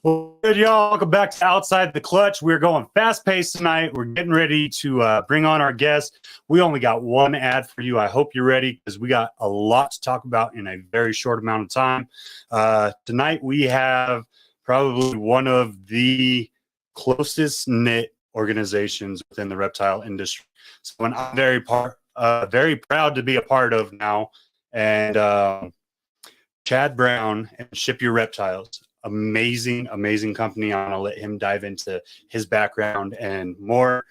Well, good, y'all. Welcome back to Outside the Clutch. We're going fast-paced tonight. We're getting ready to bring on our guest. We only got one ad for you. I hope you're ready because we got a lot to talk about in a very short amount of time. Tonight, we have probably one of the closest knit organizations within the reptile industry. So I'm very proud to be a part of now. And Chad Brown and Ship Your Reptiles. Amazing company. I'm gonna let him dive into his background and more.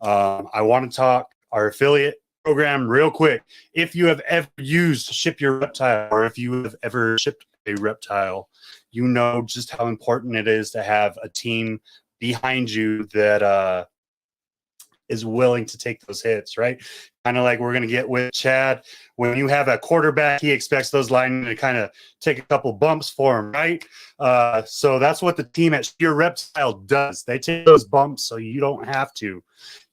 I want to talk our affiliate program real quick. If you have ever used Ship Your Reptile, or if you have ever shipped a reptile, you know just how important it is to have a team behind you that is willing to take those hits, right? Kind of like we're going to get with Chad. When you have a quarterback, he expects those linemen to kind of take a couple bumps for him, right? So that's what the team at Your Reptile does. They take those bumps so you don't have to.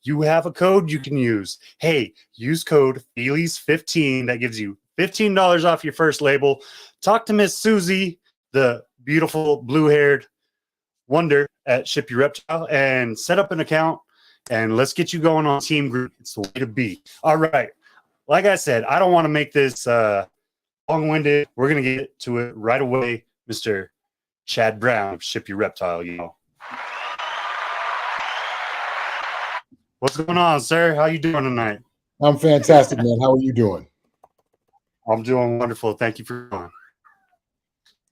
You have a code you can use. Hey, use code Feelies15. That gives you $15 off your first label. Talk to Miss Susie, the beautiful blue-haired wonder at Ship Your Reptile, and set up an account. And let's get you going on Team Group. It's the way to be. All right. Like I said, I don't want to make this long-winded. We're going to get to it right away. Mr. Chad Brown of Ship Your Reptile, you know. What's going on, sir? How you doing tonight? I'm fantastic, man. How are you doing? I'm doing wonderful. Thank you for coming.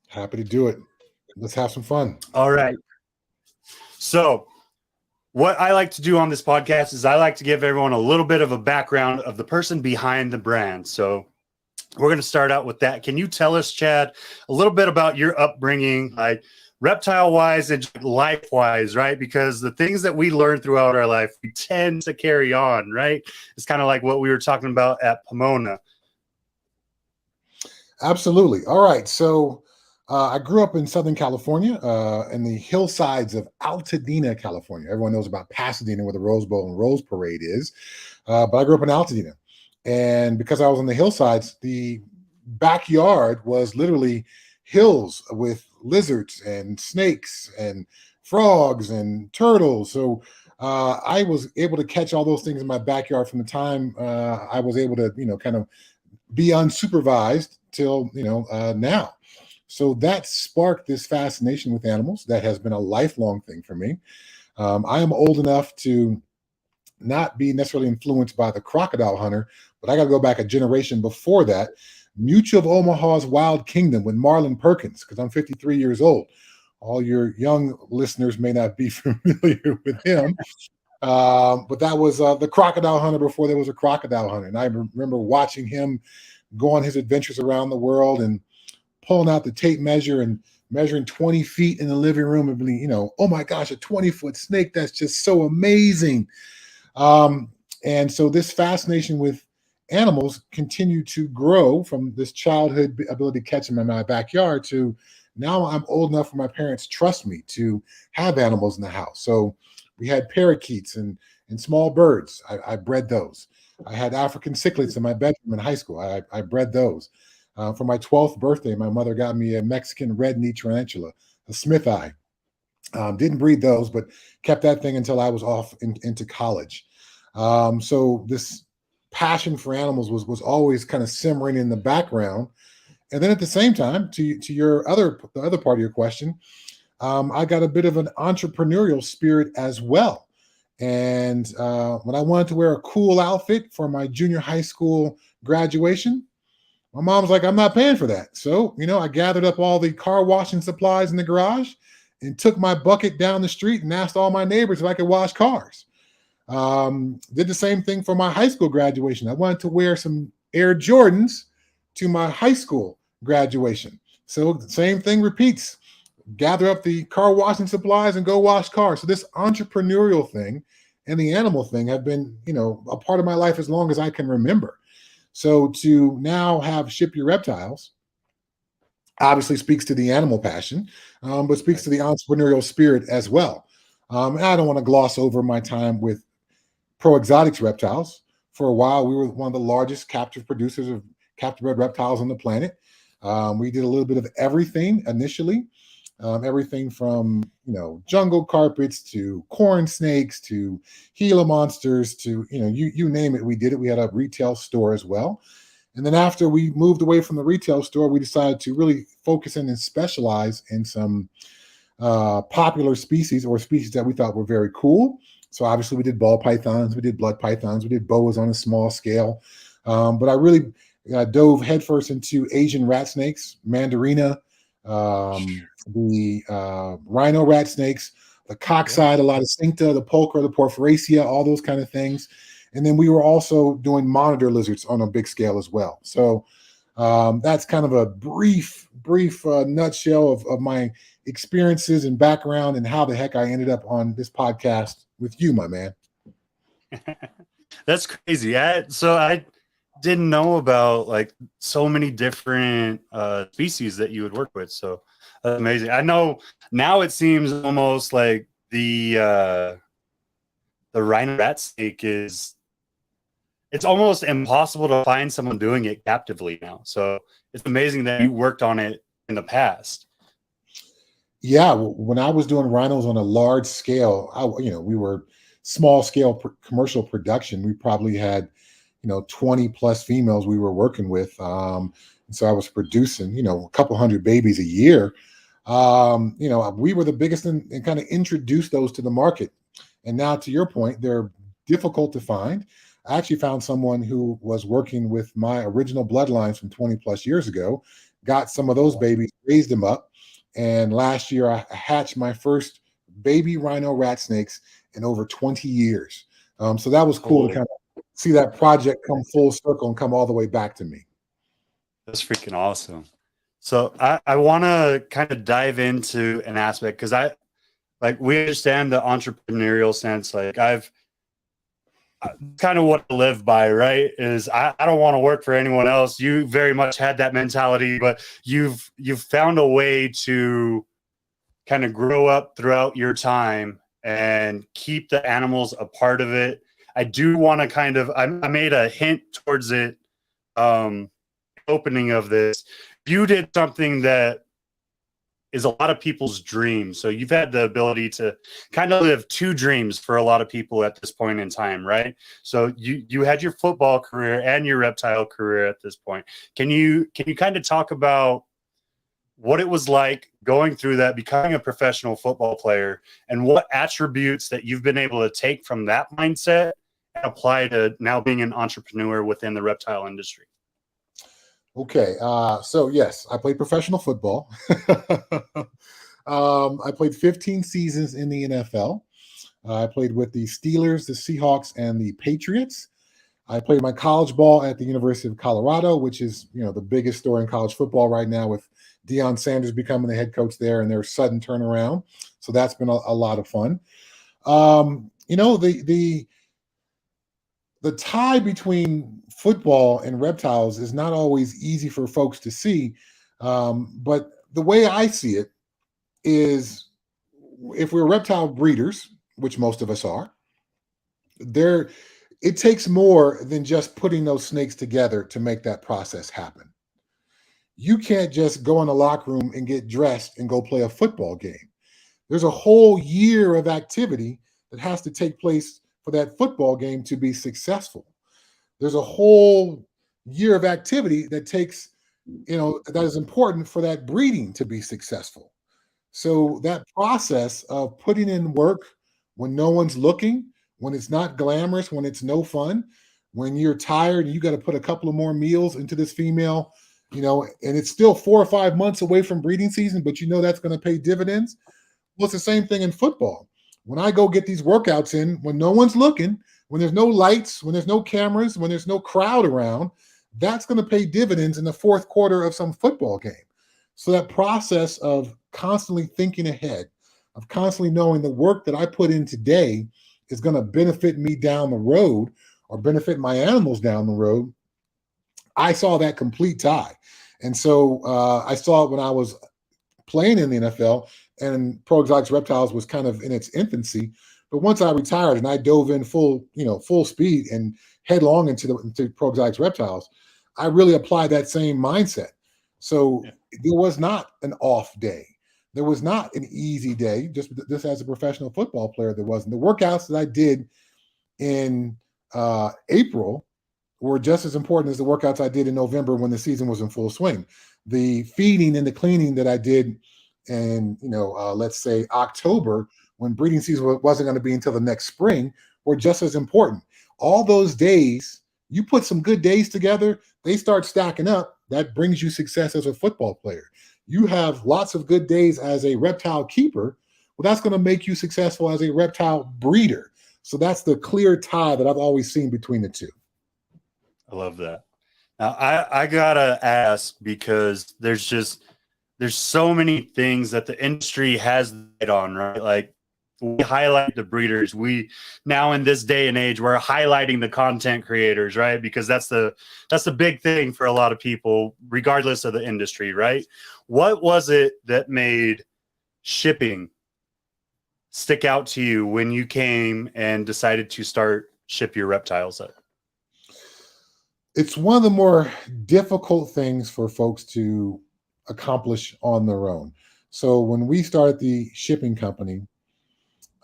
Happy to do it. Let's have some fun. All right. So what I like to do on this podcast is I like to give everyone a little bit of a background of the person behind the brand. So we're going to start out with that. Can you tell us, Chad, a little bit about your upbringing, like reptile-wise and life-wise, right? Because the things that we learn throughout our life, we tend to carry on, right? It's kind of like what we were talking about at Pomona. Absolutely. All right. So I grew up in Southern California, in the hillsides of Altadena, California. Everyone knows about Pasadena, where the Rose Bowl and Rose Parade is. But I grew up in Altadena. And because I was on the hillsides, the backyard was literally hills with lizards and snakes and frogs and turtles. So I was able to catch all those things in my backyard from the time I was able to, kind of be unsupervised till, now. So that sparked this fascination with animals that has been a lifelong thing for me. I am old enough to not be necessarily influenced by the crocodile hunter, but I got to go back a generation before that. Mutual of Omaha's Wild Kingdom with Marlon Perkins, because I'm 53 years old. All your young listeners may not be familiar with him. But that was the crocodile hunter before there was a crocodile hunter. And I remember watching him go on his adventures around the world and pulling out the tape measure and measuring 20 feet in the living room and being, oh my gosh, a 20-foot snake. That's just so amazing. And so this fascination with animals continued to grow from this childhood ability to catch them in my backyard to now I'm old enough for my parents to trust me to have animals in the house. So we had parakeets and small birds. I bred those. I had African cichlids in my bedroom in high school. I bred those. For my 12th birthday, my mother got me a Mexican red-knee tarantula, a Smith eye. Didn't breed those, but kept that thing until I was off into college. So this passion for animals was always kind of simmering in the background. And then at the same time, to the other part of your question, I got a bit of an entrepreneurial spirit as well. And when I wanted to wear a cool outfit for my junior high school graduation, my mom's like, I'm not paying for that. So, I gathered up all the car washing supplies in the garage and took my bucket down the street and asked all my neighbors if I could wash cars. Did the same thing for my high school graduation. I wanted to wear some Air Jordans to my high school graduation. So the same thing repeats. Gather up the car washing supplies and go wash cars. So this entrepreneurial thing and the animal thing have been, a part of my life as long as I can remember. So to now have Ship Your Reptiles obviously speaks to the animal passion, but speaks to the entrepreneurial spirit as well. And I don't want to gloss over my time with Pro Exotics Reptiles. For a while, we were one of the largest captive producers of captive bred reptiles on the planet. We did a little bit of everything initially. everything from jungle carpets to corn snakes to Gila monsters to you name it. We did it. We had a retail store as well. And then after we moved away from the retail store, we decided to really focus in and specialize in some popular species or species that we thought were very cool. So obviously we did ball pythons, we did blood pythons, we did boas on a small scale. But I really dove headfirst into Asian rat snakes, mandarina, the rhino rat snakes, the cockside, a lot of cincta, the pulchra, the porphyracea, all those kind of things. And then we were also doing monitor lizards on a big scale as well. So that's kind of a brief nutshell of my experiences and background and how the heck I ended up on this podcast with you, my man. That's crazy. So I didn't know about like so many different species that you would work with. So that's amazing. I know now it seems almost like the rhino rat snake it's almost impossible to find someone doing it captively now. So it's amazing that you worked on it in the past. Yeah, when I was doing rhinos on a large scale, we were small scale commercial production. We probably had 20 plus females we were working with. And so I was producing, a couple hundred babies a year. We were the biggest and kind of introduced those to the market. And now to your point, they're difficult to find. I actually found someone who was working with my original bloodlines from 20 plus years ago, got some of those babies, raised them up. And last year I hatched my first baby rhino rat snakes in over 20 years. So that was cool to kind of see that project come full circle and come all the way back to me. That's freaking awesome. So I want to kind of dive into an aspect because we understand the entrepreneurial sense. Like I've kind of what I live by, right? Is I don't want to work for anyone else. You very much had that mentality, but you've found a way to kind of grow up throughout your time and keep the animals a part of it. I do want to kind of I made a hint towards it opening of this. You did something that is a lot of people's dreams. So you've had the ability to kind of live two dreams for a lot of people at this point in time, right? So you had your football career and your reptile career at this point. Can you kind of talk about what it was like going through that, becoming a professional football player, and what attributes that you've been able to take from that mindset and apply to now being an entrepreneur within the reptile industry? Okay, so yes, I played professional football. I played 15 seasons in the NFL. I played with the Steelers, the Seahawks, and the Patriots. I played my college ball at the University of Colorado, which is the biggest story in college football right now, with Deion Sanders becoming the head coach there and their sudden turnaround. So that's been a lot of fun. The tie between football and reptiles is not always easy for folks to see. But the way I see it is, if we're reptile breeders, which most of us are, it takes more than just putting those snakes together to make that process happen. You can't just go in the locker room and get dressed and go play a football game. There's a whole year of activity that has to take place for that football game to be successful. There's a whole year of activity that takes, that is important for that breeding to be successful. So that process of putting in work when no one's looking, when it's not glamorous, when it's no fun, when you're tired and you got to put a couple of more meals into this female, and it's still 4 or 5 months away from breeding season, but that's going to pay dividends. Well, it's the same thing in football. When I go get these workouts in, when no one's looking, when there's no lights, when there's no cameras, when there's no crowd around, that's going to pay dividends in the fourth quarter of some football game. So that process of constantly thinking ahead, of constantly knowing the work that I put in today is going to benefit me down the road or benefit my animals down the road, I saw that complete tie. And so I saw it when I was playing in the NFL, and Pro Exotics Reptiles was kind of in its infancy. But once I retired and I dove in full speed and headlong into Pro Exotics Reptiles, I really applied that same mindset. So there was not an off day. there was not an easy day. Just as a professional football player, there wasn't. The workouts that I did in April were just as important as the workouts I did in November when the season was in full swing. The feeding and the cleaning that I did in, let's say October, when breeding season wasn't going to be until the next spring, were just as important. All those days, you put some good days together, they start stacking up. That brings you success as a football player. You have lots of good days as a reptile keeper. Well, that's going to make you successful as a reptile breeder. So that's the clear tie that I've always seen between the two. I love that. Now, I gotta ask, because there's so many things that the industry has light on, right? Like, we highlight the breeders. We now, in this day and age, we're highlighting the content creators, right? Because that's the big thing for a lot of people, regardless of the industry, right? What was it that made shipping stick out to you when you came and decided to start Ship Your Reptiles up? It's one of the more difficult things for folks to accomplish on their own. So when we started the shipping company,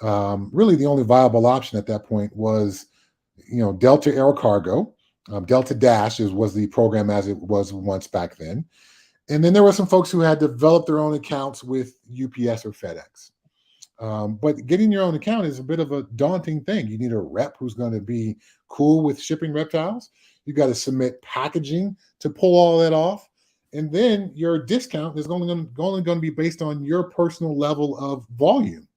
really the only viable option at that point was, Delta Air Cargo. Delta Dash was the program as it was once back then. And then there were some folks who had developed their own accounts with UPS or FedEx. But getting your own account is a bit of a daunting thing. You need a rep who's going to be cool with shipping reptiles. You got to submit packaging to pull all that off. And then your discount is only going to be based on your personal level of volume.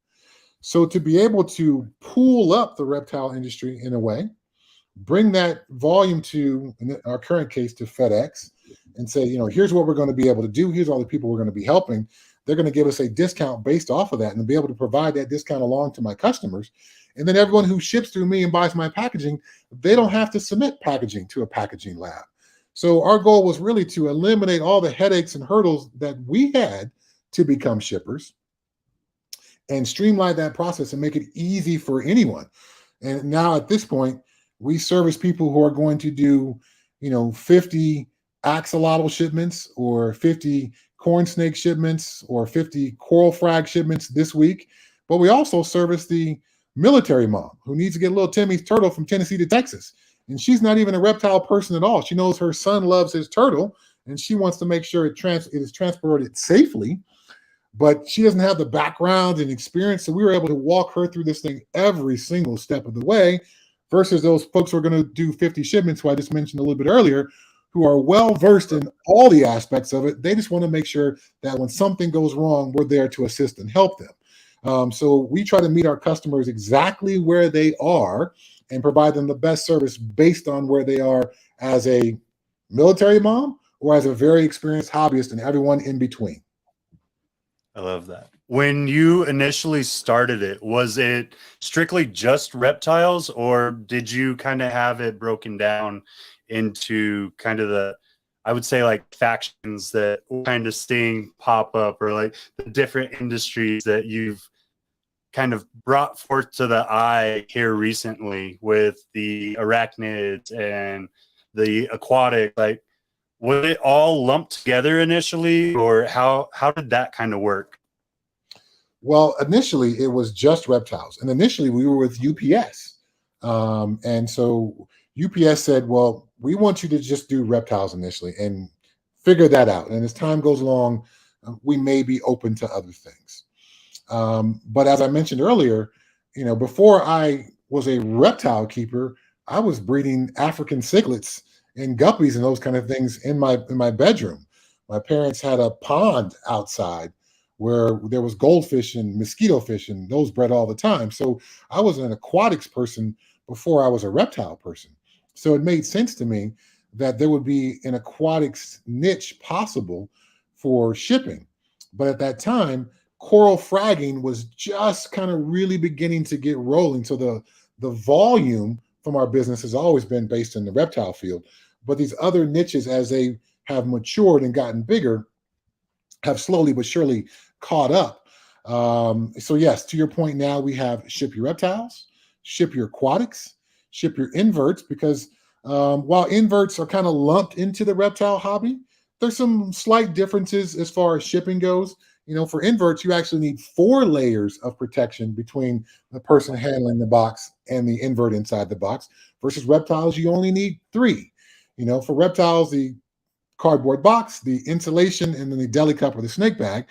So to be able to pool up the reptile industry in a way, bring that volume to, in our current case, to FedEx, and say, here's what we're going to be able to do. Here's all the people we're going to be helping. They're going to give us a discount based off of that, and be able to provide that discount along to my customers. And then everyone who ships through me and buys my packaging, they don't have to submit packaging to a packaging lab. So our goal was really to eliminate all the headaches and hurdles that we had to become shippers, and streamline that process and make it easy for anyone. And now at this point, we service people who are going to do, 50 axolotl shipments, or 50 corn snake shipments, or 50 coral frag shipments this week. But we also service the military mom who needs to get little Timmy's turtle from Tennessee to Texas. And she's not even a reptile person at all. She knows her son loves his turtle, and she wants to make sure it is transported safely. But she doesn't have the background and experience. So we were able to walk her through this thing every single step of the way, versus those folks who are going to do 50 shipments, who I just mentioned a little bit earlier, who are well-versed in all the aspects of it. They just want to make sure that when something goes wrong, we're there to assist and help them. So we try to meet our customers exactly where they are and provide them the best service based on where they are as a military mom or as a very experienced hobbyist, and everyone in between. I love that. When you initially started it, was it strictly just reptiles, or did you kind of have it broken down into kind of I would say, like, factions that kind of seeing pop up, or like the different industries that you've kind of brought forth to the eye here recently with the arachnids and the aquatic? Like, was it all lumped together initially, or how did that kind of work? Well, initially it was just reptiles, and initially we were with UPS. And so UPS said, well, we want you to just do reptiles initially and figure that out. And as time goes along, we may be open to other things. But as I mentioned earlier, before I was a reptile keeper, I was breeding African cichlids and guppies and those kind of things in my bedroom. My parents had a pond outside where there was goldfish and mosquito fish, and those bred all the time. So I was an aquatics person before I was a reptile person. So it made sense to me that there would be an aquatics niche possible for shipping. But at that time, coral fragging was just kind of really beginning to get rolling. So the volume from our business has always been based in the reptile field. But these other niches, as they have matured and gotten bigger, have slowly but surely caught up. So yes, to your point, now we have Ship Your Reptiles, Ship Your Aquatics, Ship Your Inverts, because while inverts are kind of lumped into the reptile hobby, there's some slight differences as far as shipping goes. For inverts, you actually need 4 layers of protection between the person handling the box and the invert inside the box, versus reptiles, you only need 3. For reptiles, the cardboard box, the insulation, and then the deli cup or the snake bag.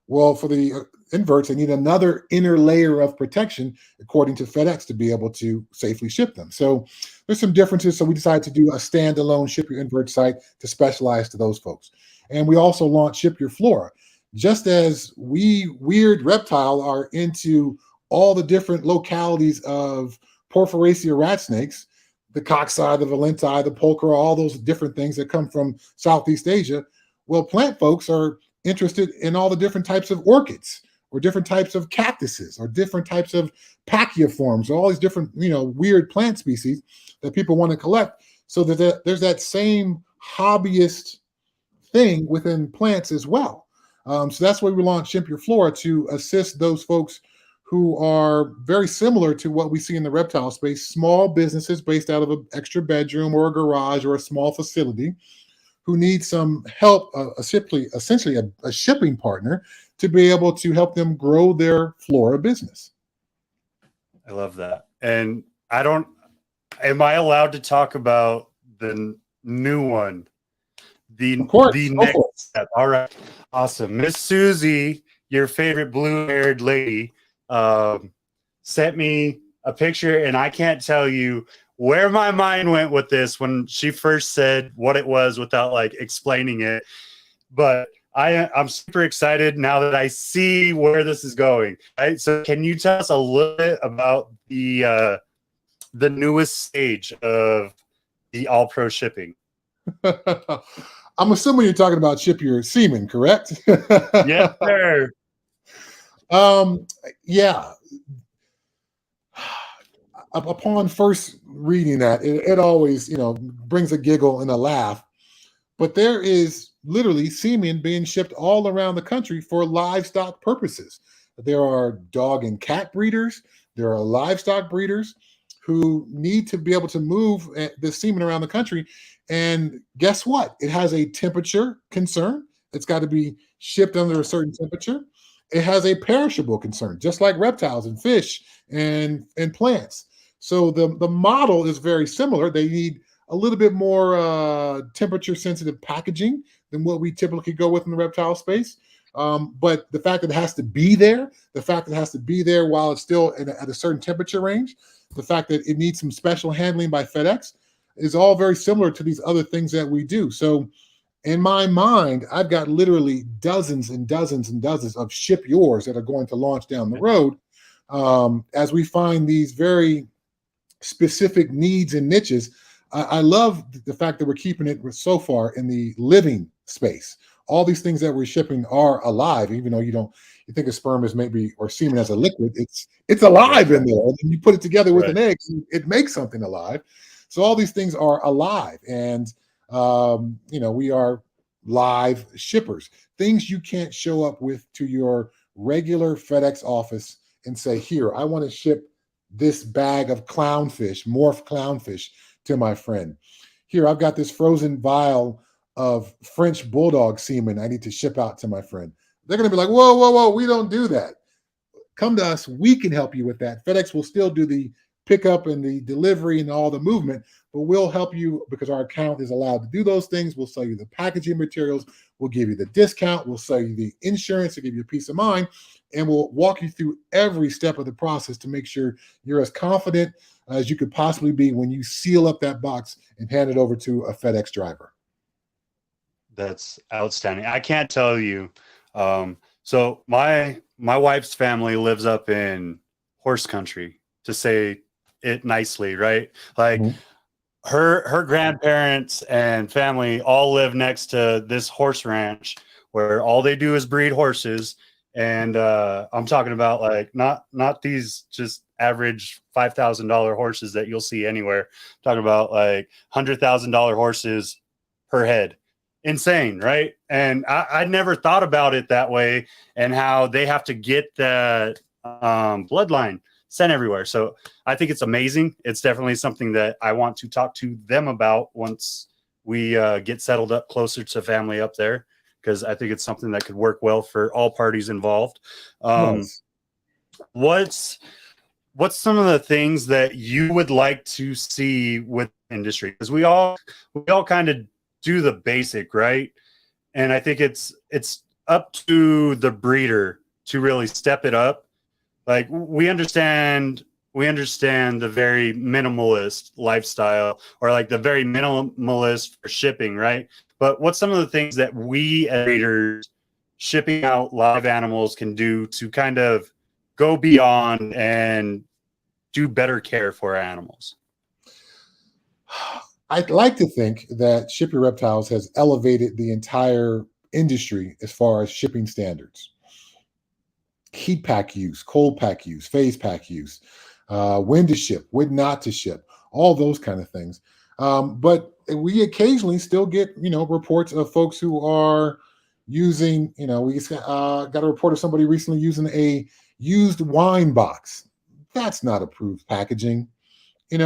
Well, for the inverts, they need another inner layer of protection, according to FedEx, to be able to safely ship them. So there's some differences. So we decided to do a standalone Ship Your Invert site to specialize to those folks. And we also launched Ship Your Flora. Just as we Weird Reptile are into all the different localities of Porphyracia rat snakes, the coxeye, the valenti, the pulchra, all those different things that come from Southeast Asia. Well, plant folks are interested in all the different types of orchids, or different types of cactuses, or different types of pachyforms, all these different, weird plant species that people want to collect. So that there's that same hobbyist thing within plants as well. So that's why we launched Ship Your Flora, to assist those folks who are very similar to what we see in the reptile space, small businesses based out of an extra bedroom or a garage or a small facility, who need some help, essentially a shipping partner, to be able to help them grow their flora business. I love that. And am I allowed to talk about the new one? Of course. The next step. All right. Awesome. Miss Susie, your favorite blue-haired lady, sent me a picture, and I can't tell you where my mind went with this when she first said what it was without explaining it. But I'm super excited now that I see where this is going. Right. So can you tell us a little bit about the newest stage of the all pro shipping? I'm assuming you're talking about Ship Your Semen, correct? Yes, sir. Yeah. Upon first reading that, it always, brings a giggle and a laugh. But there is literally semen being shipped all around the country for livestock purposes. There are dog and cat breeders. There are livestock breeders who need to be able to move the semen around the country. And guess what? It has a temperature concern. It's got to be shipped under a certain temperature. It has a perishable concern, just like reptiles and fish and plants. So the model is very similar. They need a little bit more temperature sensitive packaging than what we typically go with in the reptile space. But the fact that it has to be there, while it's still at a certain temperature range, the fact that it needs some special handling by FedEx, is all very similar to these other things that we do. So in my mind, I've got literally dozens and dozens and dozens of Ship Yours that are going to launch down the road, as we find these very specific needs and niches. I love the fact that we're keeping it so far in the living space. All these things that we're shipping are alive, even though you think of sperm as maybe, or semen as a liquid. It's alive in there. And then you put it together with an egg, it makes something alive. So all these things are alive, and we are live shippers. Things you can't show up with to your regular FedEx office and say, "Here, I want to ship this bag of clownfish, morph clownfish, to my friend. Here, I've got this frozen vial of French bulldog semen I need to ship out to my friend." They're going to be like, "Whoa, whoa, whoa! We don't do that. Come to us. We can help you with that." FedEx will still do the pickup and the delivery and all the movement, but we'll help you because our account is allowed to do those things. We'll sell you the packaging materials. We'll give you the discount. We'll sell you the insurance to give you peace of mind. And we'll walk you through every step of the process to make sure you're as confident as you could possibly be when you seal up that box and hand it over to a FedEx driver. That's outstanding. I can't tell you. So my wife's family lives up in horse country, to say it nicely, right? Like her grandparents and family all live next to this horse ranch where all they do is breed horses. And I'm talking about not these just average $5,000 horses that you'll see anywhere. I'm talking about $100,000 horses per head. Insane, right? And I never thought about it that way, and how they have to get that bloodline sent everywhere. So I think it's amazing. It's definitely something that I want to talk to them about once we get settled up closer to family up there, because I think it's something that could work well for all parties involved. Nice. What's some of the things that you would like to see with industry? Because we all kind of do the basic, right? And I think it's up to the breeder to really step it up. Like we understand the very minimalist lifestyle, or like the very minimalist for shipping, right? But what's some of the things that we as breeders shipping out live animals can do to kind of go beyond and do better care for our animals? I'd like to think that Ship Your Reptiles has elevated the entire industry as far as shipping standards. Heat pack use, cold pack use, phase pack use, when to ship, when not to ship, all those kind of things. But we occasionally still get, reports of folks who are using, we just got a report of somebody recently using a used wine box. That's not approved packaging. We've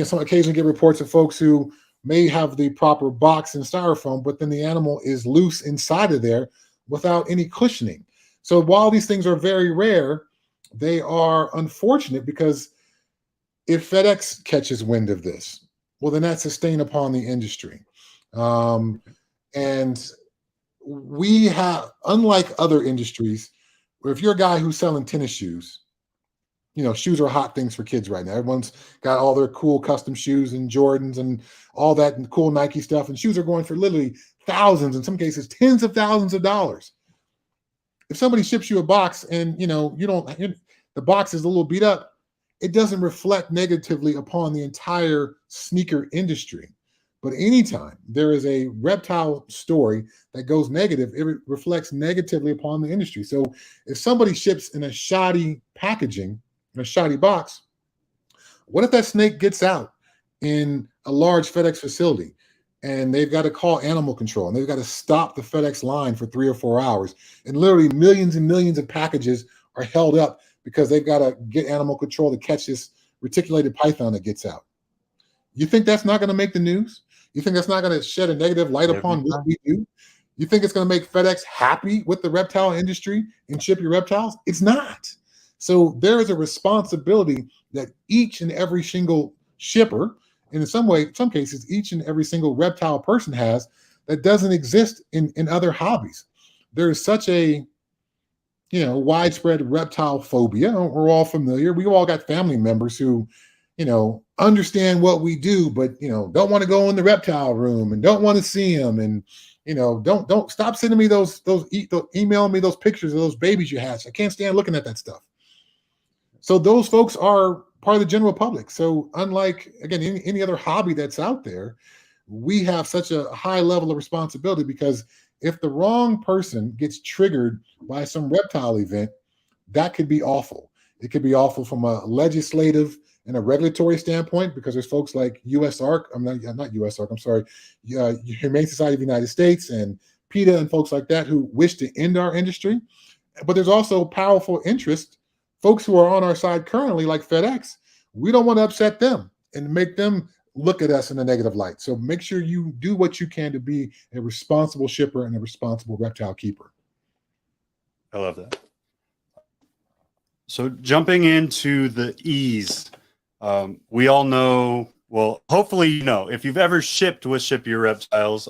some occasionally get reports of folks who may have the proper box and styrofoam, but then the animal is loose inside of there without any cushioning. So while these things are very rare, they are unfortunate, because if FedEx catches wind of this, well, then that's a stain upon the industry. And we have, unlike other industries, where if you're a guy who's selling tennis shoes, shoes are hot things for kids right now. Everyone's got all their cool custom shoes and Jordans and all that and cool Nike stuff. And shoes are going for literally thousands, in some cases, tens of thousands of dollars. If somebody ships you a box and, the box is a little beat up, it doesn't reflect negatively upon the entire sneaker industry. But anytime there is a reptile story that goes negative, it reflects negatively upon the industry. So if somebody ships in a shoddy packaging, in a shoddy box, what if that snake gets out in a large FedEx facility and they've got to call animal control and they've got to stop the FedEx line for 3 or 4 hours, and literally millions and millions of packages are held up because they've got to get animal control to catch this reticulated python that gets out? You think that's not going to make the news? You think that's not going to shed a negative light upon what we do? You think it's going to make FedEx happy with the reptile industry and Ship Your Reptiles? It's not. So there is a responsibility that each and every single shipper, and in some cases, each and every single reptile person has, that doesn't exist in other hobbies. There is such a widespread reptile phobia. We're all familiar. We all got family members who, understand what we do, but don't want to go in the reptile room and don't want to see them, and don't stop sending me those email me those pictures of those babies you hatched. I can't stand looking at that stuff. So those folks are part of the general public. So unlike, again, any other hobby that's out there, we have such a high level of responsibility, because if the wrong person gets triggered by some reptile event, that could be awful. It could be awful from a legislative and a regulatory standpoint, because there's folks like USARC, Humane Society of the United States and PETA and folks like that who wish to end our industry. But there's also powerful interest, folks who are on our side currently, like FedEx. We don't want to upset them and make them look at us in a negative light. So make sure you do what you can to be a responsible shipper and a responsible reptile keeper. I love that. So jumping into the ease, we all know, well, hopefully, if you've ever shipped with Ship Your Reptiles,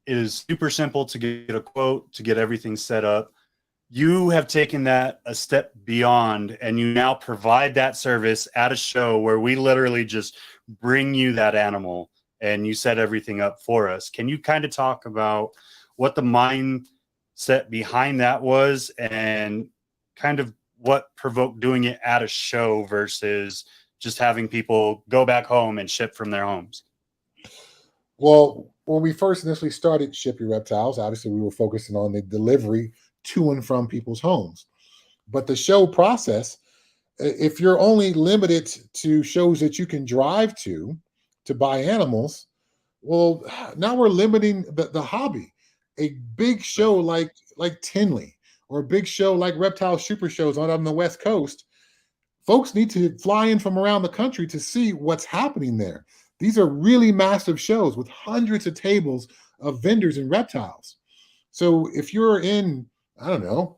it is super simple to get a quote, to get everything set up. You have taken that a step beyond, and you now provide that service at a show where we literally just bring you that animal and you set everything up for us. Can you kind of talk about what the mindset behind that was, and kind of what provoked doing it at a show versus just having people go back home and ship from their homes? Well, when we first initially started Ship Your Reptiles, obviously we were focusing on the delivery to and from people's homes. But the show process, if you're only limited to shows that you can drive to buy animals, well, now we're limiting the hobby. A big show like Tinley, or a big show like Reptile Super Shows on the West Coast, folks need to fly in from around the country to see what's happening there. These are really massive shows with hundreds of tables of vendors and reptiles. So if you're in, I don't know,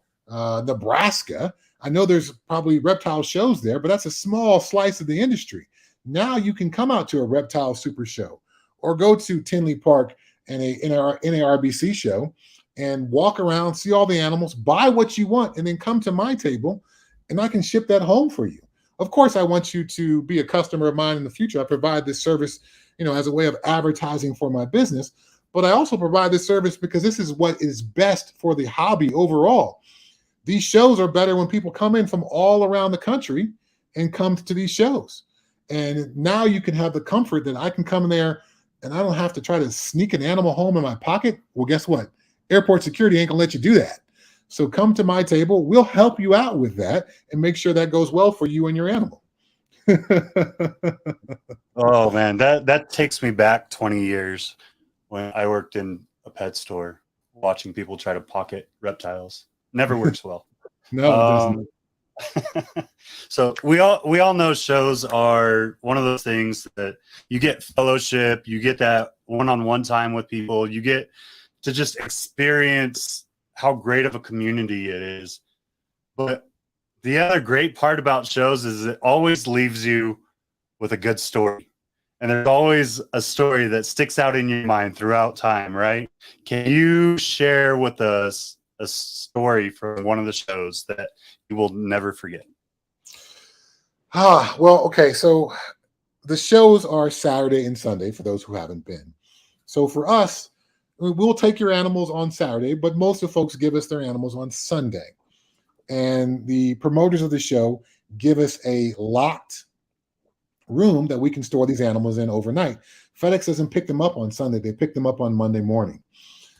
Nebraska, I know there's probably reptile shows there, but that's a small slice of the industry. Now you can come out to a reptile super show or go to Tinley Park and a NARBC show and walk around, see all the animals, buy what you want, and then come to my table and I can ship that home for you. Of course, I want you to be a customer of mine in the future. I provide this service, as a way of advertising for my business, but I also provide this service because this is what is best for the hobby overall. These shows are better when people come in from all around the country and come to these shows. And now you can have the comfort that I can come in there and I don't have to try to sneak an animal home in my pocket. Well, guess what? Airport security ain't gonna let you do that. So come to my table. We'll help you out with that and make sure that goes well for you and your animal. Oh man, that takes me back 20 years when I worked in a pet store, watching people try to pocket reptiles. Never works well. No, it doesn't. So we all know shows are one of those things that you get fellowship, you get that one-on-one time with people, you get to just experience how great of a community it is. But the other great part about shows is it always leaves you with a good story. And there's always a story that sticks out in your mind throughout time, right? Can you share with us a story from one of the shows that you will never forget? Well, okay. So the shows are Saturday and Sunday for those who haven't been. So for us, we'll take your animals on Saturday, but most of the folks give us their animals on Sunday. And the promoters of the show give us a locked room that we can store these animals in overnight. FedEx doesn't pick them up on Sunday. They pick them up on Monday morning.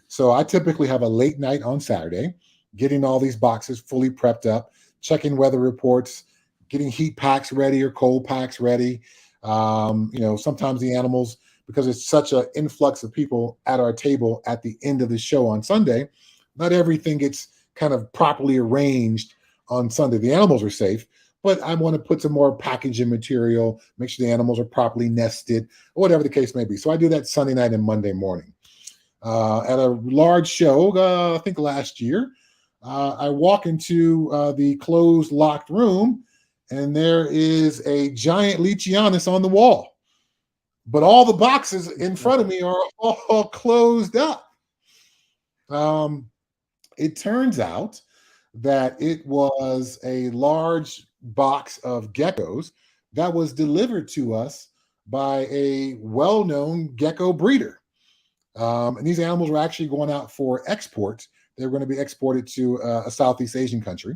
So I typically have a late night on Saturday, getting all these boxes fully prepped up, checking weather reports, getting heat packs ready or cold packs ready. Sometimes the animals, because it's such an influx of people at our table at the end of the show on Sunday, not everything gets kind of properly arranged on Sunday. The animals are safe, but I want to put some more packaging material, make sure the animals are properly nested, or whatever the case may be. So I do that Sunday night and Monday morning. At a large show, I think last year, I walk into the closed locked room and there is a giant Leachianus on the wall. But all the boxes in front of me are all closed up. It turns out that it was a large box of geckos that was delivered to us by a well-known gecko breeder. And these animals were actually going out for export. They were going to be exported to a Southeast Asian country.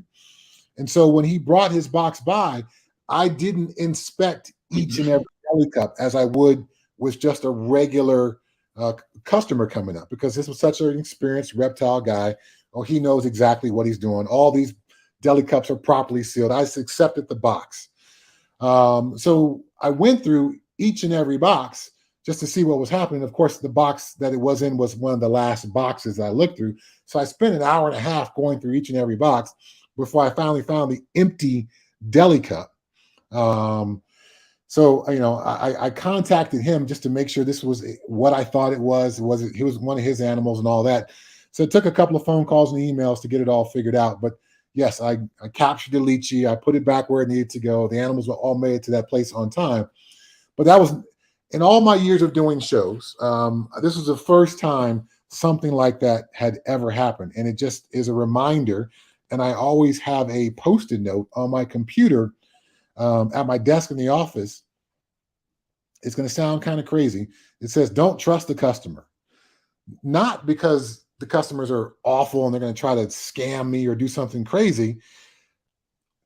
And so when he brought his box by, I didn't inspect each and every deli cup as I would with just a regular customer coming up, because this was such an experienced reptile guy. Oh, he knows exactly what he's doing. All these deli cups are properly sealed. I just accepted the box. So I went through each and every box just to see what was happening. Of course, the box that it was in was one of the last boxes I looked through. So I spent an hour and a half going through each and every box before I finally found the empty deli cup. I contacted him just to make sure this was what I thought it was. He was one of his animals and all that. So it took a couple of phone calls and emails to get it all figured out. But yes, I captured the Leachy. I put it back where it needed to go. The animals were all made it to that place on time. But that was, in all my years of doing shows, this was the first time something like that had ever happened. And it just is a reminder. And I always have a Post-it note on my computer at my desk in the office. It's going to sound kind of crazy. It says, don't trust the customer. Not because the customers are awful and they're going to try to scam me or do something crazy.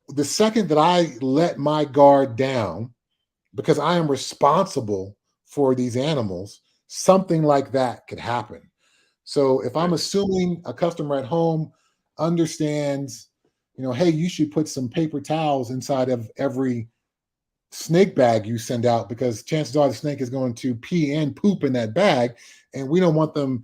The second that I let my guard down, because I am responsible for these animals, something like that could happen. So if I'm assuming a customer at home understands, hey, you should put some paper towels inside of every snake bag you send out, because chances are the snake is going to pee and poop in that bag, and we don't want them,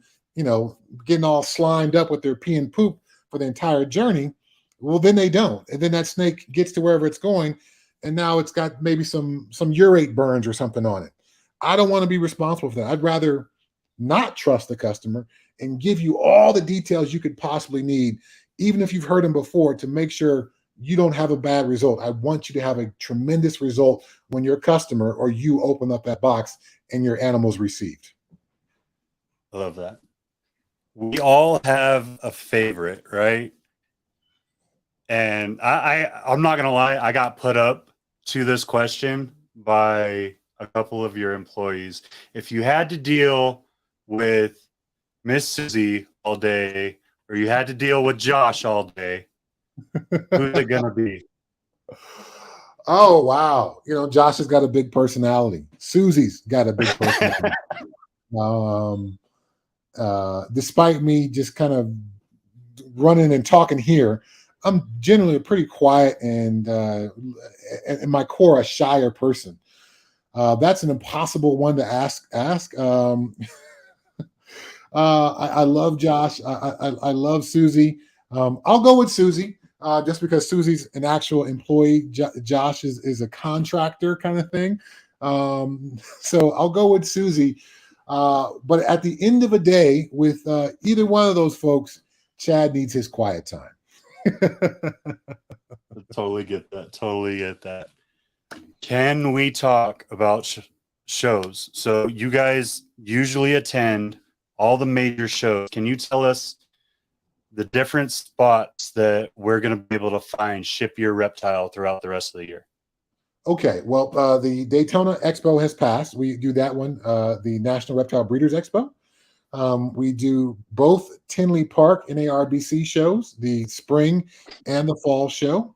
getting all slimed up with their pee and poop for the entire journey. Well, then they don't, and then that snake gets to wherever it's going, and now it's got maybe some urate burns or something on it. I don't want to be responsible for that. I'd rather not trust the customer and give you all the details you could possibly need, even if you've heard them before, to make sure you don't have a bad result. I want you to have a tremendous result when your customer or you open up that box and your animal's received. I love that. We all have a favorite, right? And I'm not gonna lie, I got put up to this question by a couple of your employees. If you had to deal with Miss Susie all day, or you had to deal with Josh all day, who's it gonna be? Oh, wow. Josh has got a big personality. Susie's got a big personality. Despite me just kind of running and talking here, I'm generally a pretty quiet and in my core, a shyer person. That's an impossible one to ask. I love Josh. I love Susie. I'll go with Susie just because Susie's an actual employee. Josh is a contractor kind of thing. So I'll go with Susie. But at the end of the day, with either one of those folks, Chad needs his quiet time. Totally get that. Totally get that. Can we talk about shows? So you guys usually attend all the major shows. Can you tell us the different spots that we're going to be able to find Ship Your Reptile throughout the rest of the year? Okay, well, the Daytona Expo has passed. We do that one, the National Reptile Breeders Expo. We do both Tinley Park NARBC shows, the spring and the fall show.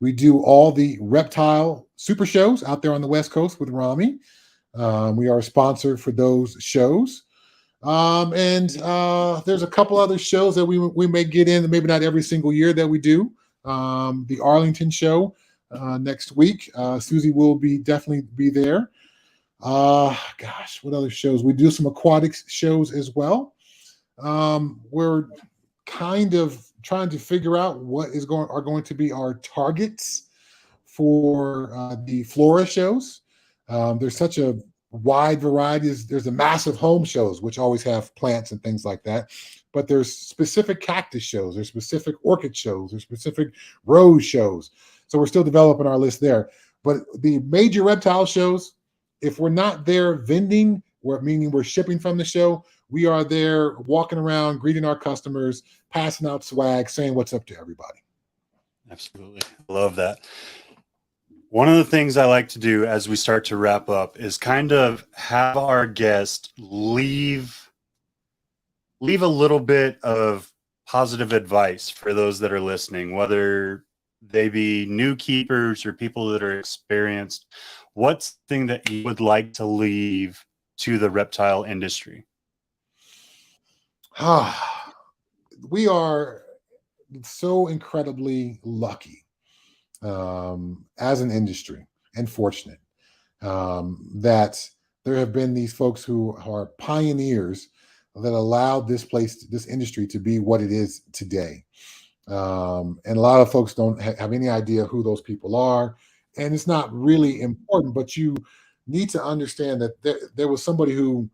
We do all the reptile super shows out there on the West Coast with Rami. We are a sponsor for those shows. And there's a couple other shows that we may get in, maybe not every single year that we do. The Arlington show next week. Susie will definitely be there. Gosh, what other shows? We do some aquatics shows as well. We're kind of trying to figure out what are going to be our targets for the flora shows. There's such a wide variety. There's the massive home shows, which always have plants and things like that. But there's specific cactus shows, there's specific orchid shows, there's specific rose shows. So we're still developing our list there. But the major reptile shows, if we're not there vending, meaning we're shipping from the show, we are there walking around, greeting our customers, passing out swag, saying what's up to everybody. Absolutely. Love that. One of the things I like to do as we start to wrap up is kind of have our guest leave a little bit of positive advice for those that are listening, whether they be new keepers or people that are experienced. What's the thing that you would like to leave to the reptile industry? We are so incredibly lucky as an industry and fortunate that there have been these folks who are pioneers that allowed this industry to be what it is today. And a lot of folks don't have any idea who those people are. And it's not really important, but you need to understand that there was somebody who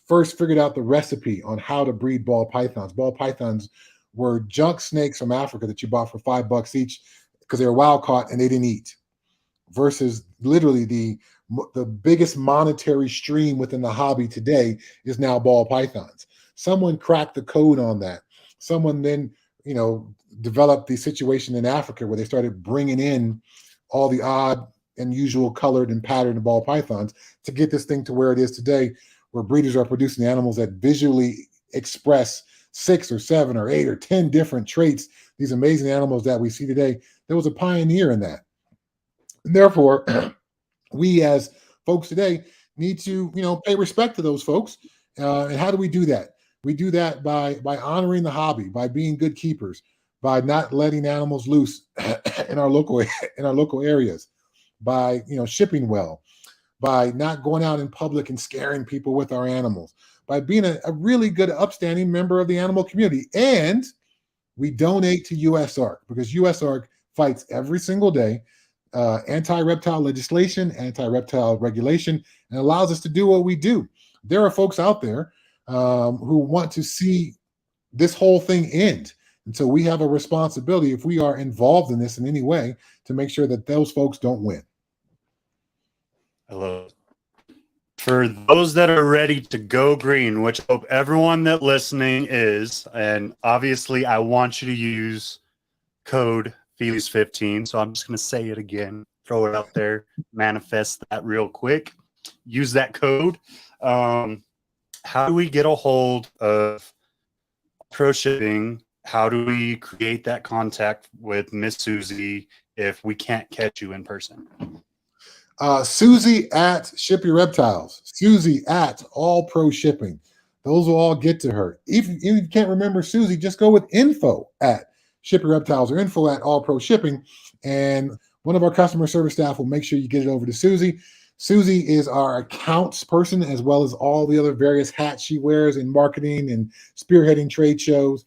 first figured out the recipe on how to breed ball pythons. Ball pythons were junk snakes from Africa that you bought for $5 each because they were wild caught and they didn't eat, versus literally the biggest monetary stream within the hobby today is now ball pythons. Someone cracked the code on that. Someone then, developed the situation in Africa where they started bringing in all the odd and usual colored and patterned ball pythons to get this thing to where it is today, where breeders are producing animals that visually express 6 or 7 or 8 or 10 different traits, these amazing animals that we see today. There was a pioneer in that. And therefore, we as folks today need to, pay respect to those folks. And how do we do that? We do that by honoring the hobby, by being good keepers, by not letting animals loose in our local areas, by shipping well, by not going out in public and scaring people with our animals, by being a really good, upstanding member of the animal community. And we donate to USARK because USARK fights every single day anti-reptile legislation, anti-reptile regulation, and allows us to do what we do. There are folks out there who want to see this whole thing end. And so we have a responsibility, if we are involved in this in any way, to make sure that those folks don't win. I love it. For those that are ready to go green, which I hope everyone that listening is, and obviously I want you to use code Feelies15. So I'm just going to say it again, throw it out there, manifest that real quick. Use that code. How do we get a hold of Pro Shipping? How do we create that contact with Miss Susie if we can't catch you in person? Susie at Ship Your Reptiles. Susie at All Pro Shipping. Those will all get to her. If you can't remember Susie, just go with info at Ship Your Reptiles or info at All Pro Shipping. And one of our customer service staff will make sure you get it over to Susie. Susie is our accounts person, as well as all the other various hats she wears in marketing and spearheading trade shows.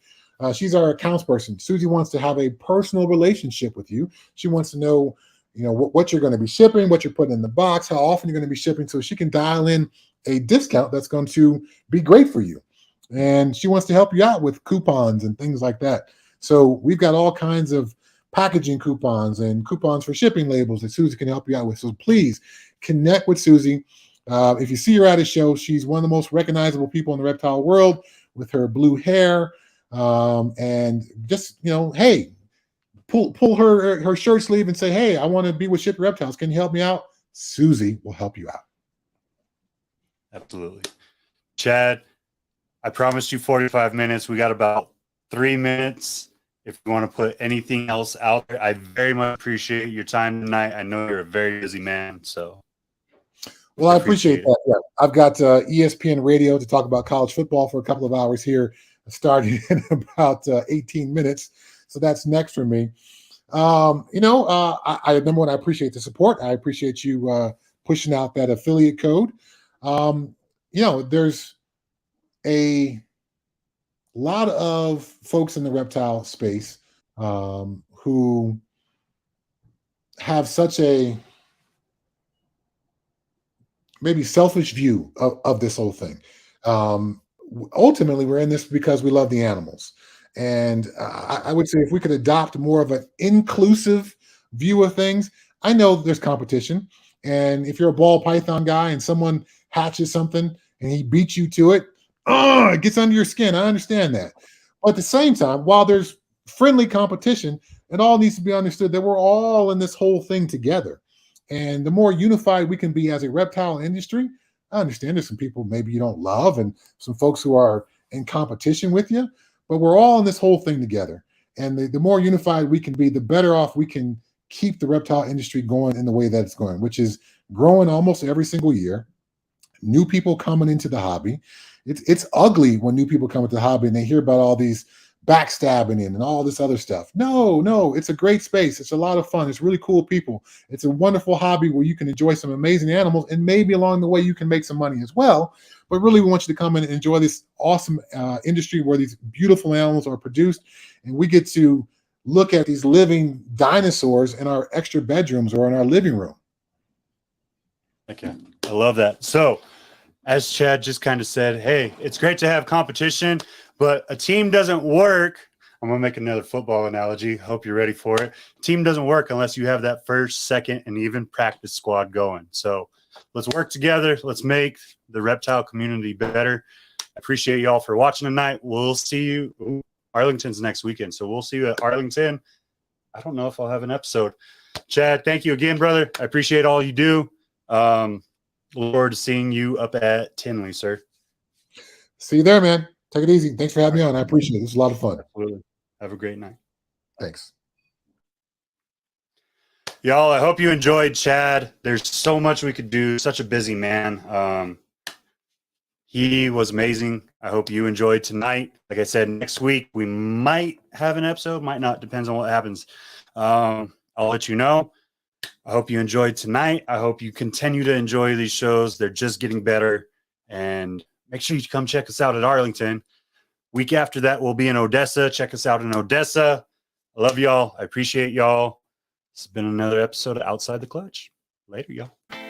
She's our accounts person. Susie wants to have a personal relationship with you. She wants to know, what you're going to be shipping, what you're putting in the box, how often you're going to be shipping, so she can dial in a discount that's going to be great for you. And she wants to help you out with coupons and things like that. So we've got all kinds of packaging coupons and coupons for shipping labels that Susie can help you out with. So please connect with Susie. If you see her at a show, she's one of the most recognizable people in the reptile world with her blue hair. And just, hey, pull her shirt sleeve and say, hey, I want to be with Ship Your Reptiles. Can you help me out? Susie will help you out. Absolutely. Chad, I promised you 45 minutes. We got about 3 minutes. If you want to put anything else out there, I very much appreciate your time tonight. I know you're a very busy man, so. Well, I appreciate that. Yeah. I've got ESPN radio to talk about college football for a couple of hours here, starting in about 18 minutes. So that's next for me. I number one, I appreciate the support. I appreciate you pushing out that affiliate code. There's a lot of folks in the reptile space who have such a maybe selfish view of this whole thing. Ultimately, we're in this because we love the animals. And I would say if we could adopt more of an inclusive view of things, I know there's competition. And if you're a ball python guy and someone hatches something and he beats you to it, it gets under your skin. I understand that. But at the same time, while there's friendly competition, it all needs to be understood that we're all in this whole thing together. And the more unified we can be as a reptile industry, I understand there's some people maybe you don't love and some folks who are in competition with you, but we're all in this whole thing together. And the more unified we can be, the better off we can keep the reptile industry going in the way that it's going, which is growing almost every single year. New people coming into the hobby. It's ugly when new people come into the hobby and they hear about all these backstabbing and all this other stuff. No, it's a great space. It's a lot of fun. It's really cool people. It's a wonderful hobby where you can enjoy some amazing animals, and maybe along the way you can make some money as well. But really, we want you to come in and enjoy this awesome industry where these beautiful animals are produced, and we get to look at these living dinosaurs in our extra bedrooms or in our living room. Okay, I love that. So, as Chad just kind of said, hey, it's great to have competition, but a team doesn't work. I'm going to make another football analogy. Hope you're ready for it. Team doesn't work unless you have that first, second, and even practice squad going. So let's work together. Let's make the reptile community better. I appreciate y'all for watching tonight. We'll see you. Ooh, Arlington's next weekend, so we'll see you at Arlington. I don't know if I'll have an episode. Chad, thank you again, brother. I appreciate all you do. Look forward to seeing you up at Tinley, sir. See you there, man. Take it easy. Thanks for having me on. I appreciate it. This was a lot of fun. Absolutely. Have a great night. Thanks. Y'all, I hope you enjoyed Chad. There's so much we could do. Such a busy man. He was amazing. I hope you enjoyed tonight. Like I said, next week we might have an episode, might not. Depends on what happens. I'll let you know. I hope you enjoyed tonight. I hope you continue to enjoy these shows. They're just getting better. And make sure you come check us out at Arlington. Week after that, we'll be in Odessa. Check us out in Odessa. I love y'all. I appreciate y'all. This has been another episode of Outside the Clutch. Later, y'all.